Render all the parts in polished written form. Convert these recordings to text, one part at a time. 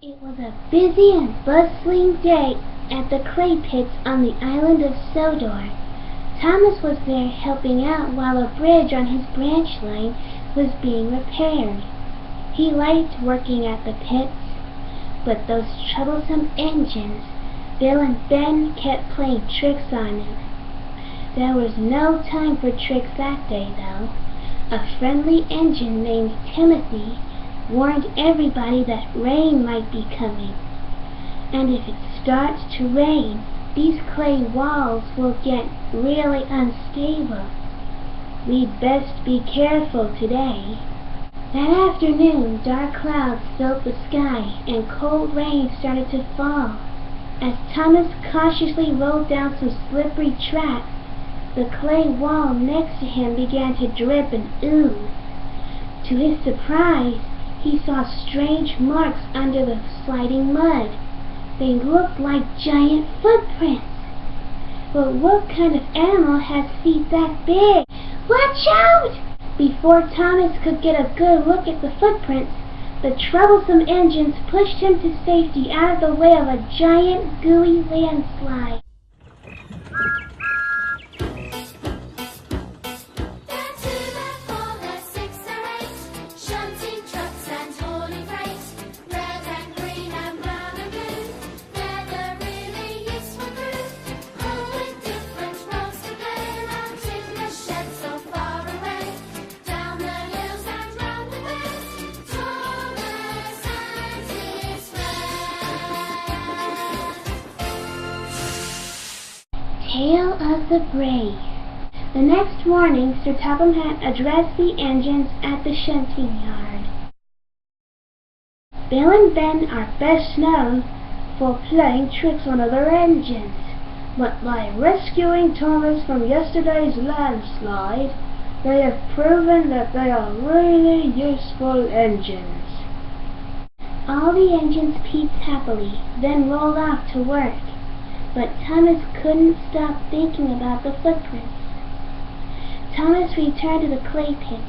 It was a busy and bustling day at the clay pits on the island of Sodor. Thomas was there helping out while a bridge on his branch line was being repaired. He liked working at the pits, but those troublesome engines, Bill and Ben, kept playing tricks on him. There was no time for tricks that day, though. A friendly engine named Timothy warned everybody that rain might be coming. And if it starts to rain, these clay walls will get really unstable. We'd best be careful today. That afternoon, dark clouds filled the sky and cold rain started to fall. As Thomas cautiously rolled down some slippery tracks, the clay wall next to him began to drip and ooze. To his surprise, he saw strange marks under the sliding mud. They looked like giant footprints. But what kind of animal has feet that big? Watch out! Before Thomas could get a good look at the footprints, the troublesome engines pushed him to safety out of the way of a giant, gooey landslide. Tale of the Brave. The next morning, Sir Topham Hatt addressed the engines at the shunting yard. Bill and Ben are best known for playing tricks on other engines, but by rescuing Thomas from yesterday's landslide, they have proven that they are really useful engines. All the engines peeped happily, then rolled off to work. But Thomas couldn't stop thinking about the footprints. Thomas returned to the clay pits,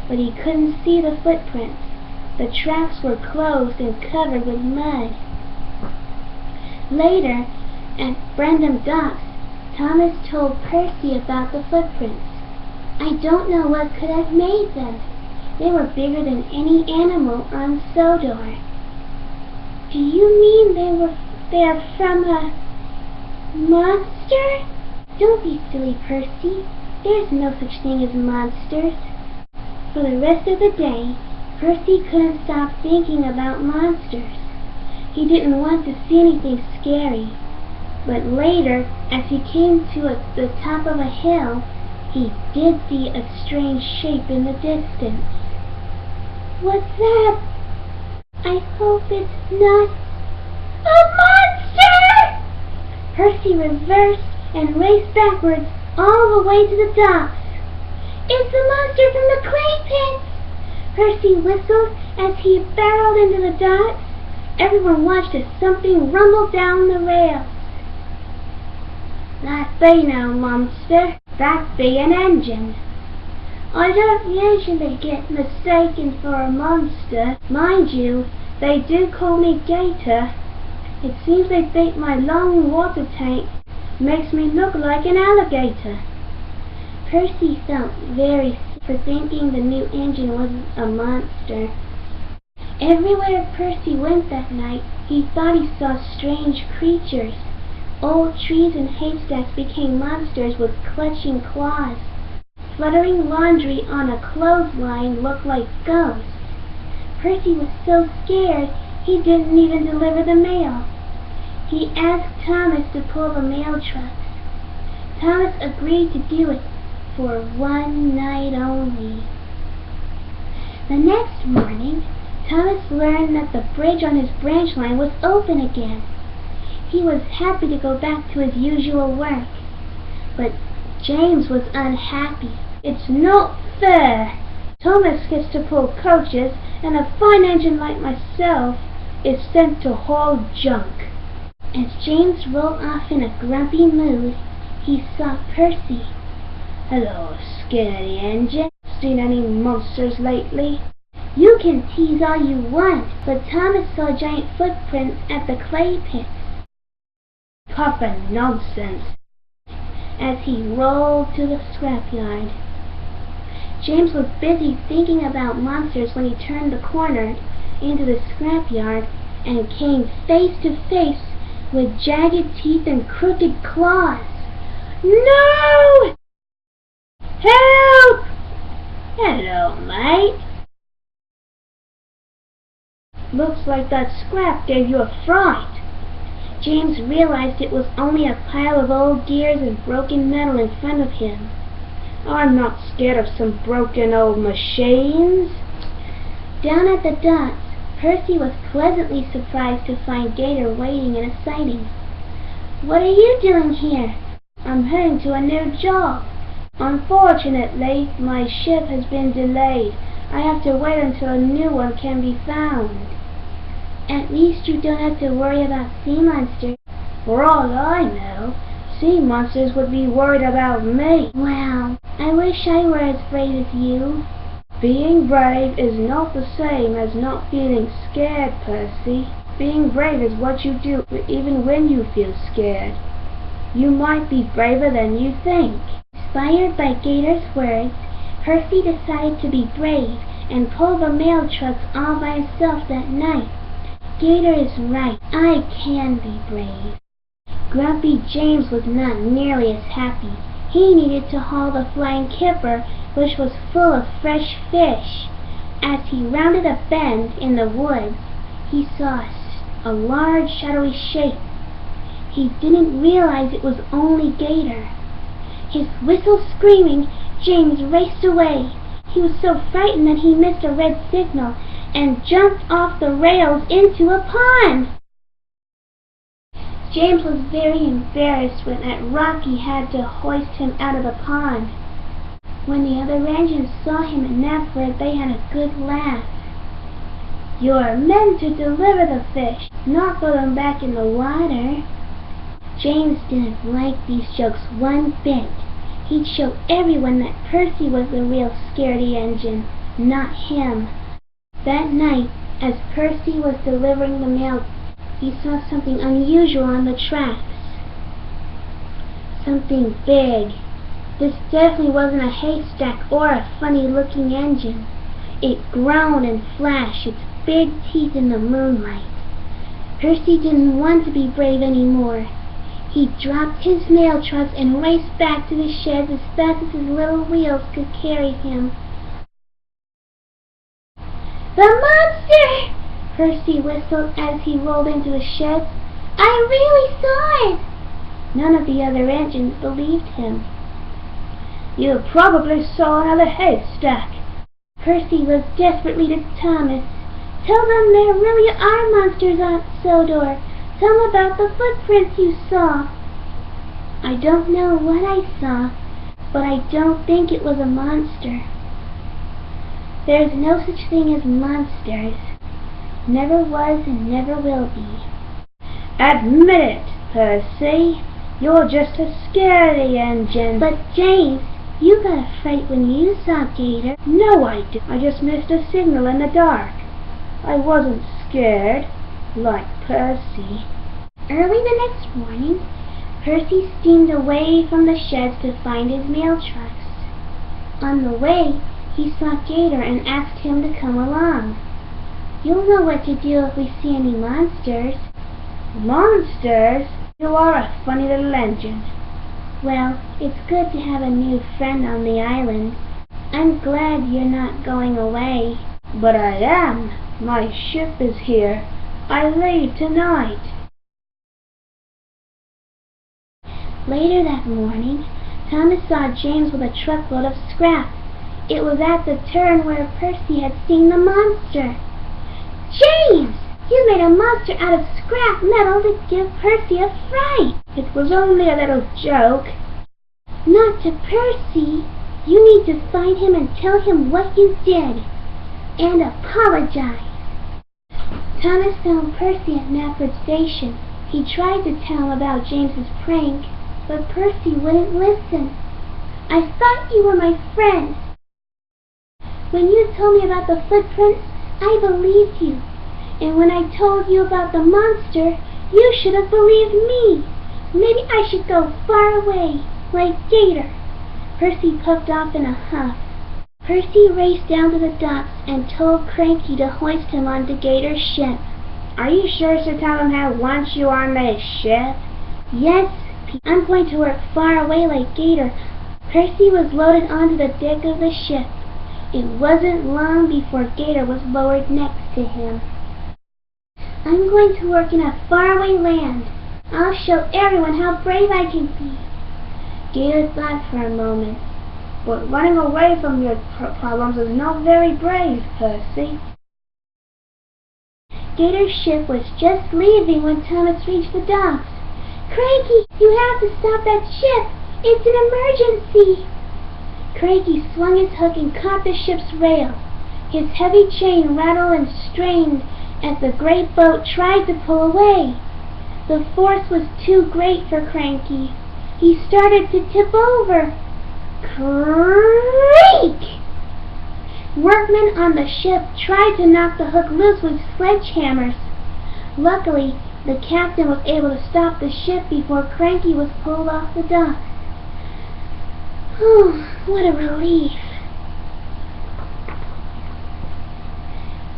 but he couldn't see the footprints. The tracks were closed and covered with mud. Later, at Brendam Docks, Thomas told Percy about the footprints. I don't know what could have made them. They were bigger than any animal on Sodor. Do you mean they're from a monster? Don't be silly, Percy. There's no such thing as monsters. For the rest of the day, Percy couldn't stop thinking about monsters. He didn't want to see anything scary. But later, as he came to the top of a hill, he did see a strange shape in the distance. What's that? I hope it's not a monster! Percy reversed and raced backwards all the way to the docks. It's the monster from the clay pits! Percy whistled as he barreled into the docks. Everyone watched as something rumbled down the rails. That be no monster. That be an engine. I don't usually get mistaken for a monster. Mind you, they do call me Gator. It seems they think my long water tank makes me look like an alligator. Percy felt very sick for thinking the new engine was a monster. Everywhere Percy went that night, he thought he saw strange creatures. Old trees and haystacks became monsters with clutching claws. Fluttering laundry on a clothesline looked like ghosts. Percy was so scared he didn't even deliver the mail. He asked Thomas to pull the mail trucks. Thomas agreed to do it for one night only. The next morning, Thomas learned that the bridge on his branch line was open again. He was happy to go back to his usual work. But James was unhappy. It's not fair. Thomas gets to pull coaches, and a fine engine like myself is sent to haul junk. As James rolled off in a grumpy mood, he saw Percy. Hello, Skinny Engine. Seen any monsters lately? You can tease all you want, but Thomas saw giant footprints at the clay pits. Puffin' nonsense, as he rolled to the scrapyard. James was busy thinking about monsters when he turned the corner into the scrapyard and came face to face with jagged teeth and crooked claws. No! Help! Hello, mate. Looks like that scrap gave you a fright. James realized it was only a pile of old gears and broken metal in front of him. I'm not scared of some broken old machines. Down at the docks, Percy was pleasantly surprised to find Gator waiting in a siding. What are you doing here? I'm heading to a new job. Unfortunately, my ship has been delayed. I have to wait until a new one can be found. At least you don't have to worry about sea monsters. For all I know, sea monsters would be worried about me. Wow, I wish I were as brave as you. Being brave is not the same as not feeling scared, Percy. Being brave is what you do even when you feel scared. You might be braver than you think. Inspired by Gator's words, Percy decided to be brave and pull the mail trucks all by himself that night. Gator is right. I can be brave. Grumpy James was not nearly as happy. He needed to haul the flying kipper, which was full of fresh fish. As he rounded a bend in the woods, he saw a large shadowy shape. He didn't realize it was only Gator. His whistle screaming, James raced away. He was so frightened that he missed a red signal and jumped off the rails into a pond. James was very embarrassed when that Rocky had to hoist him out of the pond. When the other engines saw him and afterward, they had a good laugh. You're meant to deliver the fish, not put them back in the water. James didn't like these jokes one bit. He'd show everyone that Percy was the real scaredy engine, not him. That night, as Percy was delivering the mail, he saw something unusual on the tracks. Something big. This definitely wasn't a haystack or a funny-looking engine. It groaned and flashed, its big teeth in the moonlight. Percy didn't want to be brave anymore. He dropped his mail trucks and raced back to the sheds as fast as his little wheels could carry him. The monster! Percy whistled as he rolled into the sheds. I really saw it! None of the other engines believed him. You probably saw another haystack. Percy was desperately to Thomas. Tell them there really are monsters on Sodor. Tell them about the footprints you saw. I don't know what I saw, but I don't think it was a monster. There's no such thing as monsters. Never was and never will be. Admit it, Percy. You're just a scaredy engine. But James, you got a fright when you saw Gator. No, I didn't. I just missed a signal in the dark. I wasn't scared, like Percy. Early the next morning, Percy steamed away from the sheds to find his mail trucks. On the way, he saw Gator and asked him to come along. You'll know what to do if we see any monsters. Monsters? You are a funny little engine. Well, it's good to have a new friend on the island. I'm glad you're not going away. But I am. My ship is here. I leave tonight. Later that morning, Thomas saw James with a truckload of scrap. It was at the turn where Percy had seen the monster. James! You made a monster out of scrap metal to give Percy a fright. It was only a little joke. Not to Percy. You need to find him and tell him what you did. And apologize. Thomas found Percy at Nafford Station. He tried to tell him about James's prank, but Percy wouldn't listen. I thought you were my friend. When you told me about the footprints, I believed you. And when I told you about the monster, you should have believed me. Maybe I should go far away, like Gator." Percy puffed off in a huff. Percy raced down to the docks and told Cranky to hoist him onto Gator's ship. "Are you sure Sir Topham had wants you on this ship?" "Yes, I'm going to work far away like Gator." Percy was loaded onto the deck of the ship. It wasn't long before Gator was lowered next to him. "I'm going to work in a faraway land. I'll show everyone how brave I can be." Gator thought for a moment. "But running away from your problems is not very brave, Percy." Gator's ship was just leaving when Thomas reached the docks. "Cranky, you have to stop that ship! It's an emergency!" Cranky swung his hook and caught the ship's rail. His heavy chain rattled and strained as the great boat tried to pull away. The force was too great for Cranky. He started to tip over. Creak! Workmen on the ship tried to knock the hook loose with sledgehammers. Luckily, the captain was able to stop the ship before Cranky was pulled off the dock. Oh, what a relief.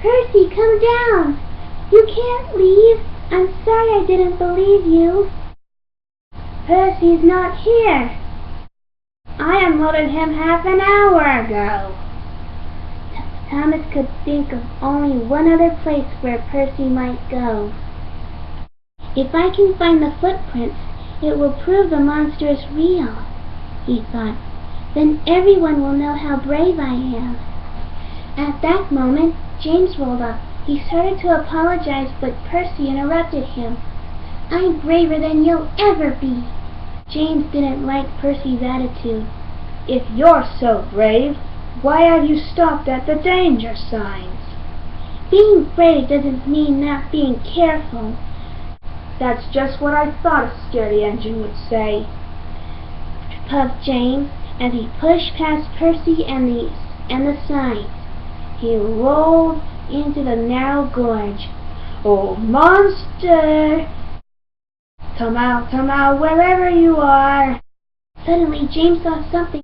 "Percy, come down! You can't leave. I'm sorry I didn't believe you." "Percy's not here. I unloaded him half an hour ago." Thomas could think of only one other place where Percy might go. "If I can find the footprints, it will prove the monster is real," he thought. "Then everyone will know how brave I am." At that moment, James rolled up. He started to apologize, but Percy interrupted him. "I'm braver than you'll ever be." James didn't like Percy's attitude. "If you're so brave, why have you stopped at the danger signs?" "Being brave doesn't mean not being careful." "That's just what I thought a scaredy engine would say," puffed James as he pushed past Percy and the signs. He rolled into the narrow gorge. "Oh, monster! Come out, wherever you are!" Suddenly, James saw something.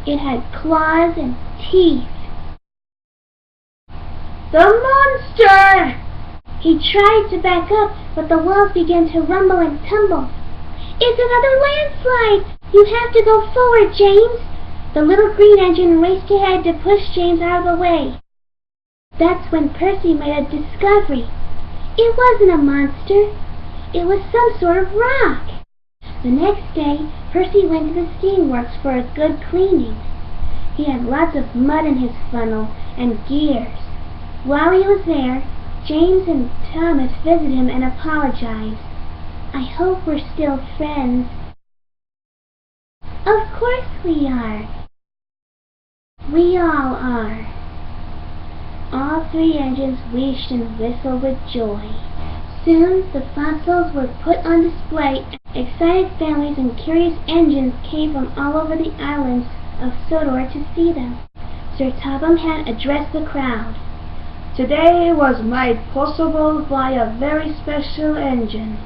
It had claws and teeth. "The monster!" He tried to back up, but the walls began to rumble and tumble. "It's another landslide! You have to go forward, James!" The little green engine raced ahead to push James out of the way. That's when Percy made a discovery. It wasn't a monster. It was some sort of rock. The next day, Percy went to the steamworks for a good cleaning. He had lots of mud in his funnel and gears. While he was there, James and Thomas visited him and apologized. "I hope we're still friends." "Of course we are." "We all are." All three engines wheezed and whistled with joy. Soon the fossils were put on display. Excited families and curious engines came from all over the islands of Sodor to see them. Sir Topham had addressed the crowd. "Today was made possible by a very special engine.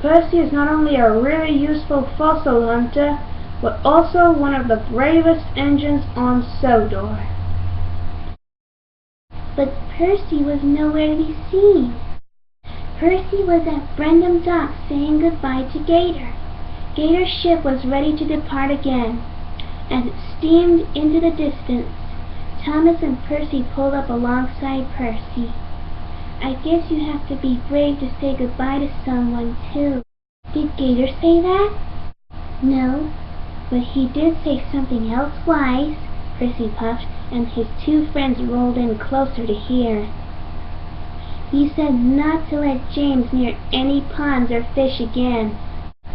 Percy is not only a really useful fossil hunter, but also one of the bravest engines on Sodor." But Percy was nowhere to be seen. Percy was at Brendam Dock saying goodbye to Gator. Gator's ship was ready to depart again. As it steamed into the distance, Thomas and Percy pulled up alongside Percy. "I guess you have to be brave to say goodbye to someone, too." "Did Gator say that?" "No, but he did say something else wise," Percy puffed, and his two friends rolled in closer to hear. "He said not to let James near any ponds or fish again."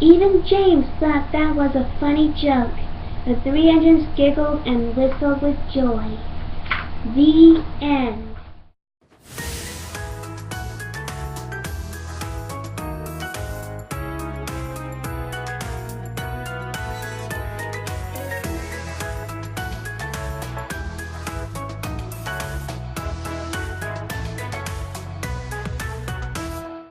Even James thought that was a funny joke. The three engines giggled and whistled with joy. The end.